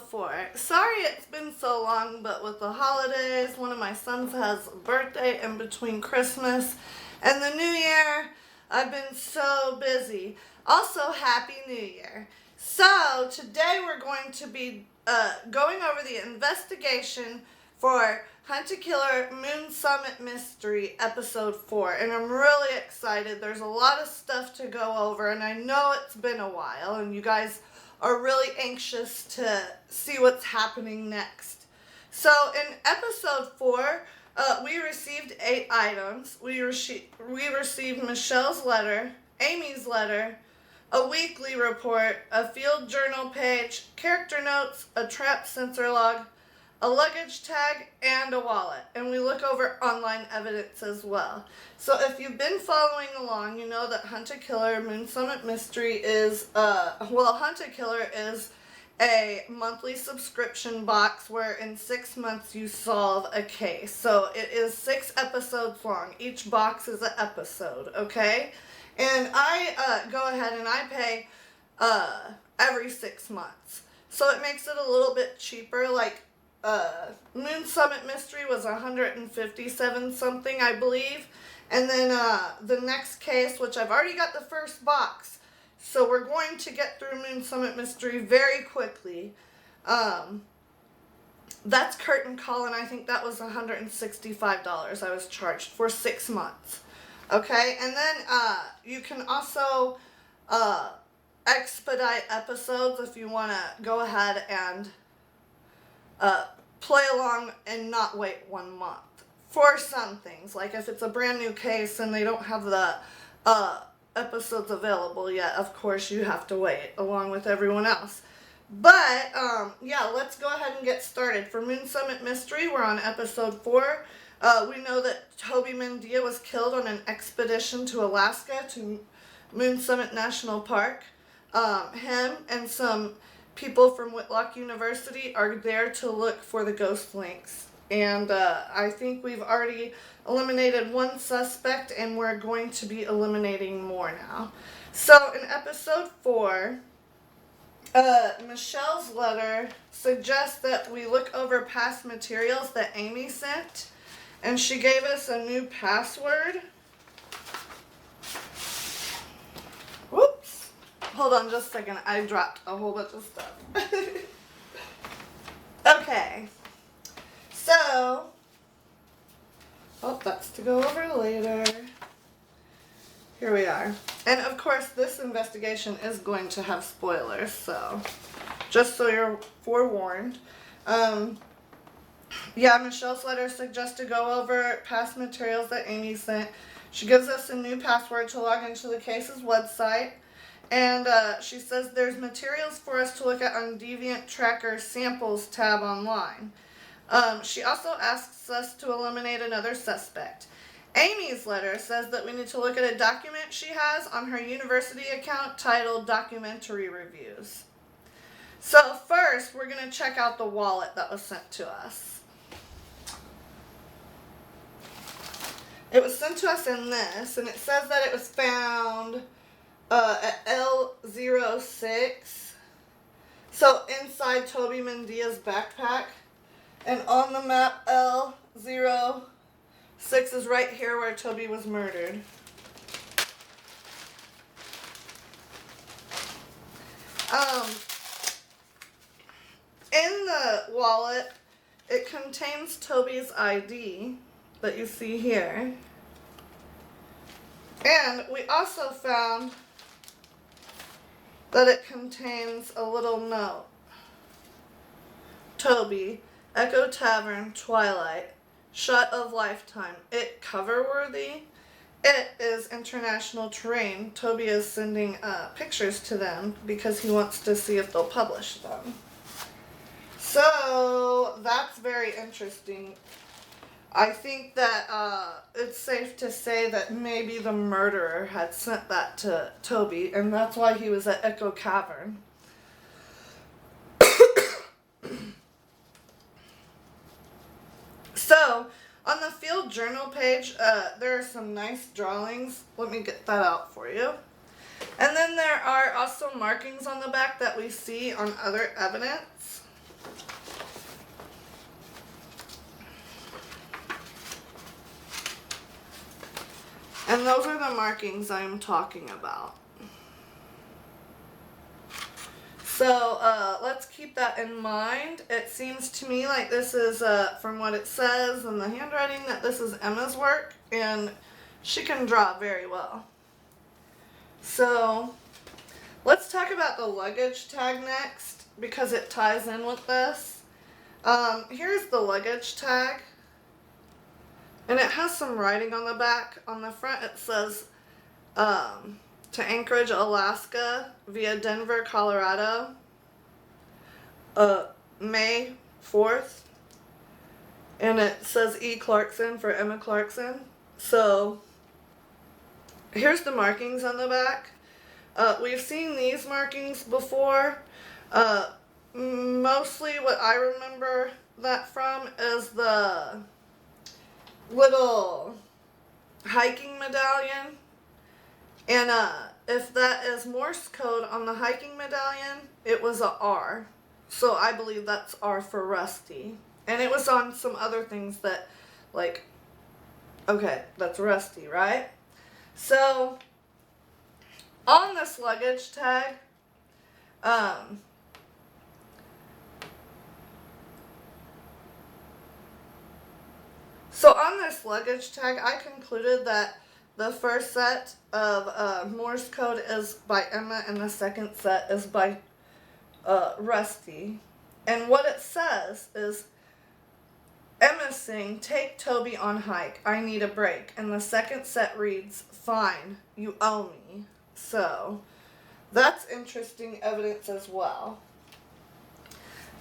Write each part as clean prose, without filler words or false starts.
4. Sorry it's been so long, but with the holidays, one of my sons has a birthday in between Christmas and the New Year, I've been so busy. Also, Happy New Year. So, today we're going to be going over the investigation for Hunter Killer Moon Summit Mystery Episode 4, and I'm really excited. There's a lot of stuff to go over, and I know it's been a while, and you guys are really anxious to see what's happening next. So in episode 4, we received 8 items. We received Michelle's letter, Amy's letter, a weekly report, a field journal page, character notes, a trap sensor log, a luggage tag, and a wallet. And we look over online evidence as well. So if you've been following along, you know that Hunter Killer Moon Summit Mystery is, Hunter Killer is a monthly subscription box where in 6 months you solve a case. So it is 6 episodes long. Each box is an episode, okay? And I go ahead and I pay every 6 months. So it makes it a little bit cheaper, like Moon Summit Mystery was 157 something, I believe. And then the next case, which I've already got the first box, so we're going to get through Moon Summit Mystery very quickly. That's Curtain Call, and I think that was $165 I was charged for 6 months. Okay, and then you can also expedite episodes if you want to go ahead and play along and not wait 1 month for some things. Like if it's a brand new case and they don't have the episodes available yet, of course you have to wait along with everyone else. But yeah, let's go ahead and get started. For Moon Summit Mystery, we're on episode 4. We know that Toby Mendia was killed on an expedition to Alaska to Moon Summit National Park. Him and some people from Whitlock University are there to look for the ghost links. And I think we've already eliminated 1 suspect, and we're going to be eliminating more now. So in episode 4, Michelle's letter suggests that we look over past materials that Amy sent, and she gave us a new password. Whoops. Hold on just a second. I dropped a whole bunch of stuff. Okay. So, that's to go over later. Here we are. And of course, this investigation is going to have spoilers, so just so you're forewarned. Yeah, Michelle's letter suggests to go over past materials that Amy sent. She gives us a new password to log into the case's website. And she says there's materials for us to look at on Deviant Tracker Samples tab online. She also asks us to eliminate another suspect. Amy's letter says that we need to look at a document she has on her university account titled Documentary Reviews. So first, we're going to check out the wallet that was sent to us. It was sent to us in this, and it says that it was found at L06. So inside Toby Mendia's backpack. And on the map, L06 is right here where Toby was murdered. In the wallet, it contains Toby's ID that you see here. And we also found that it contains a little note. Toby, Echo Tavern, Twilight, shot of lifetime. It cover worthy. It is international terrain. Toby is sending pictures to them because he wants to see if they'll publish them. So that's very interesting. I think that it's safe to say that maybe the murderer had sent that to Toby, and that's why he was at Echo Cavern. So, on the field journal page, there are some nice drawings. Let me get that out for you. And then there are also markings on the back that we see on other evidence. And those are the markings I'm talking about. So let's keep that in mind. It seems to me like this is, from what it says in the handwriting, that this is Emma's work, and she can draw very well. So let's talk about the luggage tag next, because it ties in with this. Here's the luggage tag, and it has some writing on the back. On the front it says, to Anchorage, Alaska, via Denver, Colorado, May 4th. And it says E. Clarkson for Emma Clarkson. So, here's the markings on the back. We've seen these markings before. Mostly what I remember that from is the little hiking medallion. And if that is Morse code on the hiking medallion, it was a R. So I believe that's R for Rusty. And it was on some other things that, like, okay, that's Rusty, right? So, on this luggage tag, I concluded that the first set of Morse code is by Emma, and the second set is by Rusty. And what it says is, Emma's saying, "Take Toby on hike. I need a break." And the second set reads, "Fine, you owe me." So, that's interesting evidence as well.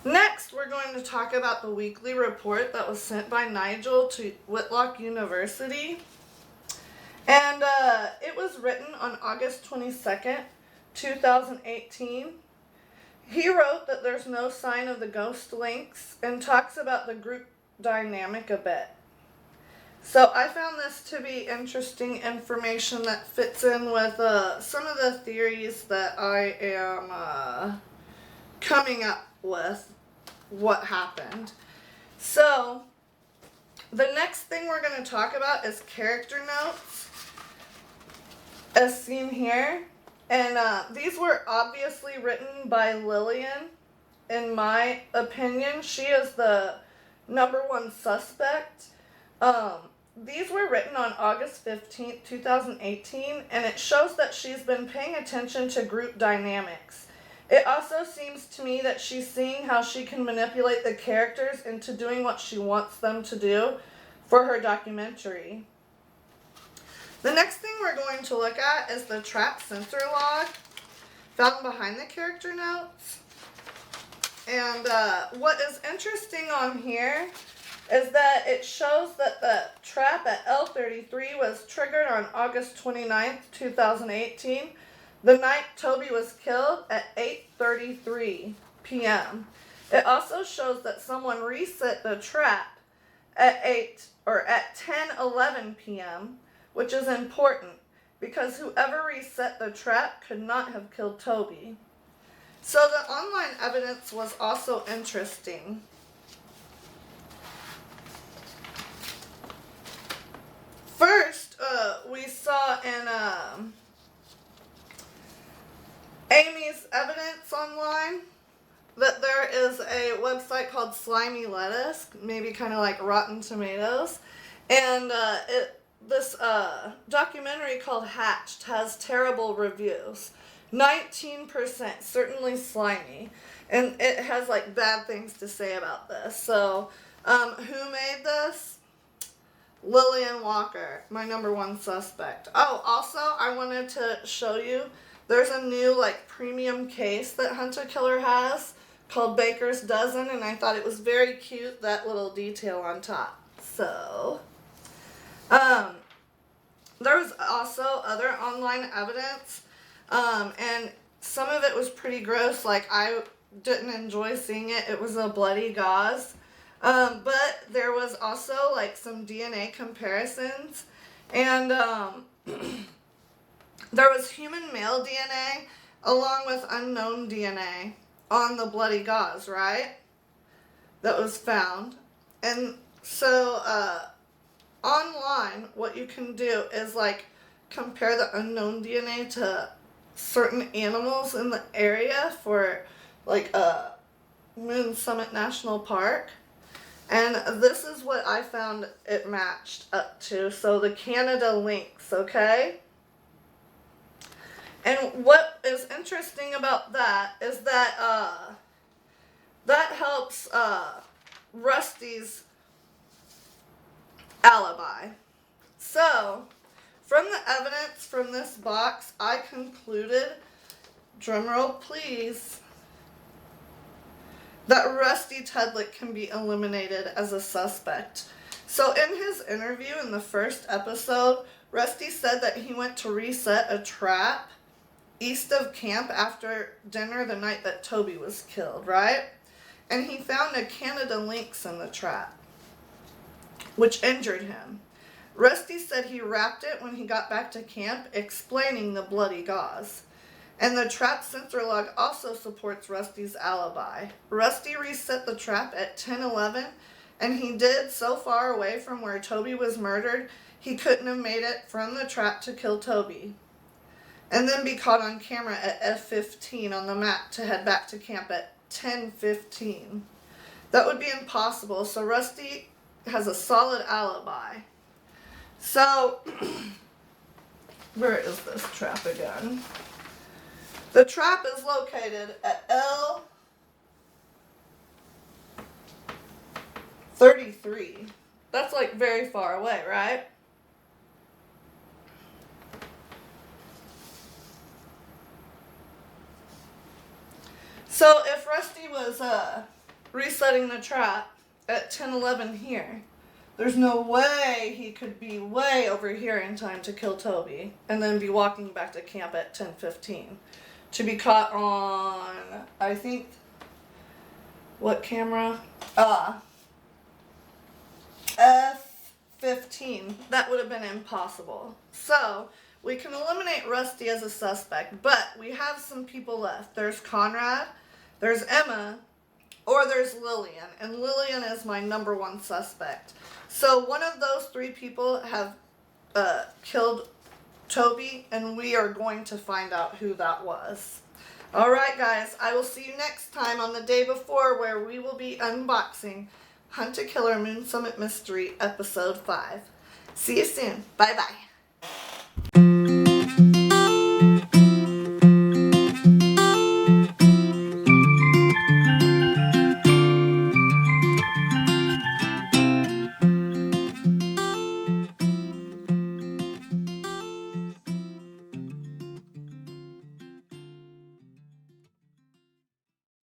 Next, we're going to talk about the weekly report that was sent by Nigel to Whitlock University. And it was written on August 22nd, 2018. He wrote that there's no sign of the ghost links and talks about the group dynamic a bit. So I found this to be interesting information that fits in with some of the theories that I am coming up with what happened. So the next thing we're going to talk about is character notes, as seen here. And these were obviously written by Lillian. In my opinion, she is the #1 suspect. These were written on August 15th, 2018, and it shows that she's been paying attention to group dynamics. It also seems to me that she's seeing how she can manipulate the characters into doing what she wants them to do for her documentary. The next thing we're going to look at is the trap sensor log found behind the character notes. And what is interesting on here is that it shows that the trap at L33 was triggered on August 29th, 2018, the night Toby was killed at 8:33 p.m. It also shows that someone reset the trap at 10:11 p.m., which is important because whoever reset the trap could not have killed Toby. So the online evidence was also interesting. First, we saw in Amy's evidence online that there is a website called Slimy Lettuce, maybe kind of like Rotten Tomatoes, and this documentary called Hatched has terrible reviews. 19%, certainly slimy, and it has like bad things to say about this. So, who made this? Lillian Walker, my #1 suspect. Oh, also, I wanted to show you, there's a new like premium case that Hunt a Killer has called Baker's Dozen, and I thought it was very cute, that little detail on top. So, there was also other online evidence, and some of it was pretty gross. Like, I didn't enjoy seeing it. It was a bloody gauze. But there was also like some DNA comparisons, and there was human male DNA along with unknown DNA on the bloody gauze, right? That was found. And so online, what you can do is like compare the unknown DNA to certain animals in the area for like Moon Summit National Park. And this is what I found it matched up to. So the Canada lynx, okay? And what is interesting about that is that that helps Rusty's alibi. So, from the evidence from this box, I concluded, drumroll please, that Rusty Tedlick can be eliminated as a suspect. So in his interview in the first episode, Rusty said that he went to reset a trap east of camp after dinner the night that Toby was killed, right? And he found a Canada lynx in the trap, which injured him. Rusty said he wrapped it when he got back to camp, explaining the bloody gauze. And the trap sensor log also supports Rusty's alibi. Rusty reset the trap at 10:11, and he did so far away from where Toby was murdered, he couldn't have made it from the trap to kill Toby. And then be caught on camera at F15 on the map to head back to camp at 10:15. That would be impossible, so Rusty has a solid alibi. So, where is this trap again? The trap is located at L33. That's like very far away, right? So if Rusty was resetting the trap at 10:11 here, there's no way he could be way over here in time to kill Toby and then be walking back to camp at 10:15 to be caught on, I think, what camera? F15. That would have been impossible. So we can eliminate Rusty as a suspect, but we have some people left. There's Conrad, there's Emma, or there's Lillian, and Lillian is my number one suspect. So one of those three people have killed Toby, and we are going to find out who that was. Alright guys, I will see you next time on the day before, where we will be unboxing Hunt a Killer Moon Summit Mystery Episode 5. See you soon. Bye bye.